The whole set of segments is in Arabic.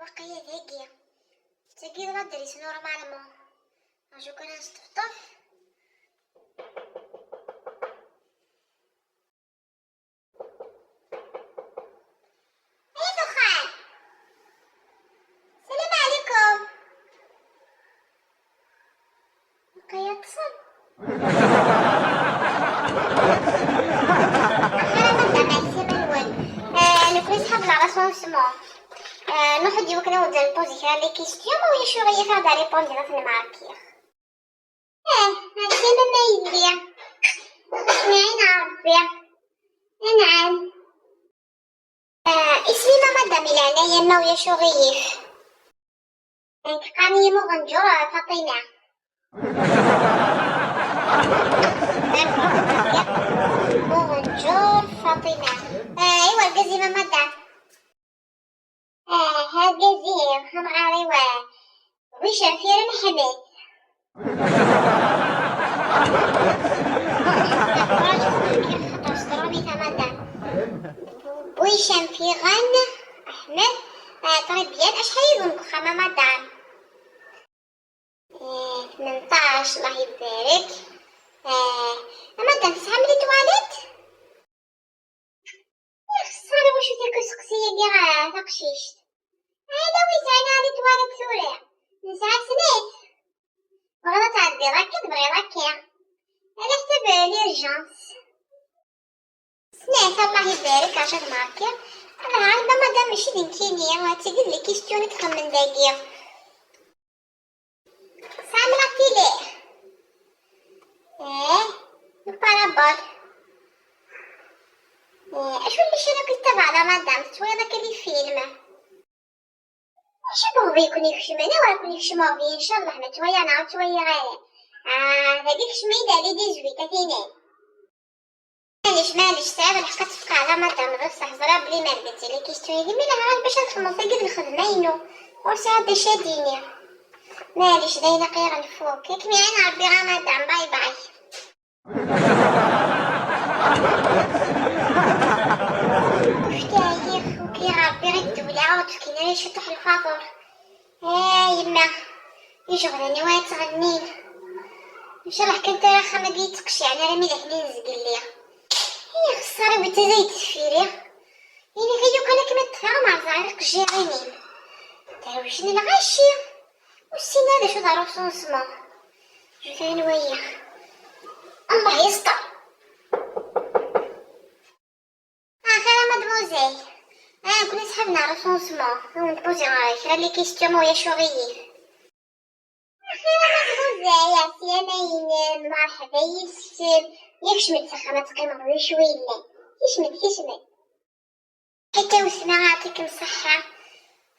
وقيا تاقي غدري سنو نورمالمون راجو كان نستفطف. اي دخان السلام عليكم. وقيا اتصل نسحب على لاسونسمون نوحد يوكنا ونبدا نبوزي كاع لي كيستيون وهي شويه فيها ريبوندي غتن معاكيا. هادشي انا ما يدير اسمعينا ربي. نعم اسمي ماما داميلانا يما ويا شوغيف تقاني مغنجر فاطمه. مغنجر فاطمه. ايوا القزي ماما دام هاكازي خمعاري وش فير محمد ويشان في غن احمد تربيات اشحال يظنكو خا مدام 18 الله يبارك. مدام تسعى ملي تواليت خصني واش ديك السقسيه كاع تقشيشت هذا ويزعنا لي تواليت ثوري نسعى سنيت وغدا تعدي راكي تبغي راكي على حساب ليرجانس سنيت الله يبارك عشان ماركي. انا عارفه مادام ماشي دينكينيه وهتيقول لي كيستيوني تخمن داكيا سامرتي ليه البارابول اش اللي شنو كتبع على مادام شويه داك لي فيلم اش بغى يكون يخشم انا ولا يكون يخشم ان شاء الله حنا شويه نعاود شويه غير هذيك شميده لي 18 اثنين معليش صعيب الحق تفقع على مادام بصح زرا بلي ما بديتي لي كيستوني ديما لا باش نخمم فقد الخدمينو وساعات شاديني معليش داينا قير الفوق ياك معنا ربي غا مادام باي باي. وفتايخ وكي ربي غير الدولة عاود فكينا لي شطح الفاطور يما يشغلني وهي تغنين ان شاء الله كنت راخا ما بيتقشي انا راه مليح نزقل ليا هي خساره وتزايد تفيري يعني غيو كان كما تفاهم مع زعرق جيرينين داروشني الغاشي والسين هذا شو دارو سونسمون جو ثاني ويا الله يستر. خير مدموزيل كنا سحبنا رسونسمون ونبوزي رايك راه لي كيستيون ويا شوغيي. مدموزيل يا سيانين مرحبا يسف يشمت سخمة تقيمة شوية يشمت حتى وسمع يعطيكم الصحة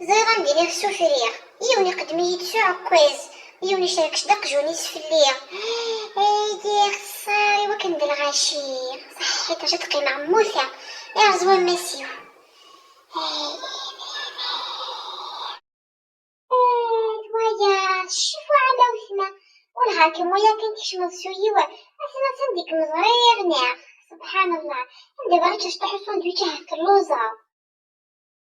زي غندير السفرية يوني قدمي يتسوع كويز يوني شاركش داك جونيس في الليل ايدي خساري وكندير الغاشي صحيت اش تقيمة عموثة يا زوين ماسيو ويا شوفوا على وسمة والهاكم ويا كنت تشمل سويوة أسنا تنديك مزرير ناخ سبحان الله عندي بغيت نشطح الساندويتش هاك اللوزة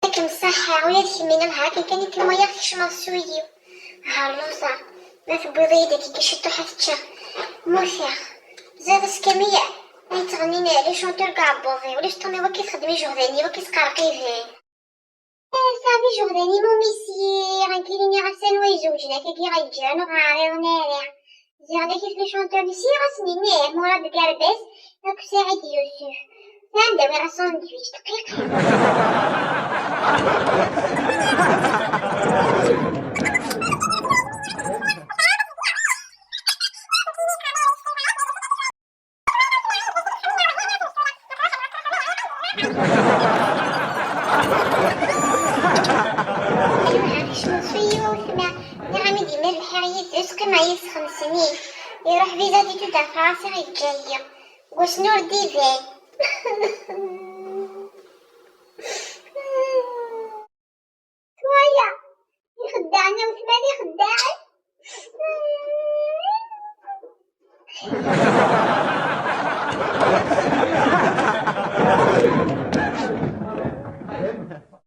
لكن الصحة ويا تشمينا الهاكم كان يكون ويا تشمل سويو ها اللوزة ما في بيضيدة كي كشطح هاتشا موثيخ زاد سكامية هاي تغنينا على شونتور كاع بوضي ولاش طمي وكي تخدمي جهداني وكي تقرقي فيه صافي جهداني مو ميسي غنكيريني غسان ويزوجنا كي غيجانو غاريضنا راه زيادة كيف لي شونتور بسي غسنينيه مراد كارباس داك سعيد يوسف نداوي راه ساندويتش دقيق معايا 5 سنين يروح فيزا دي تو فرنسا الجاية وشنو ردي فيه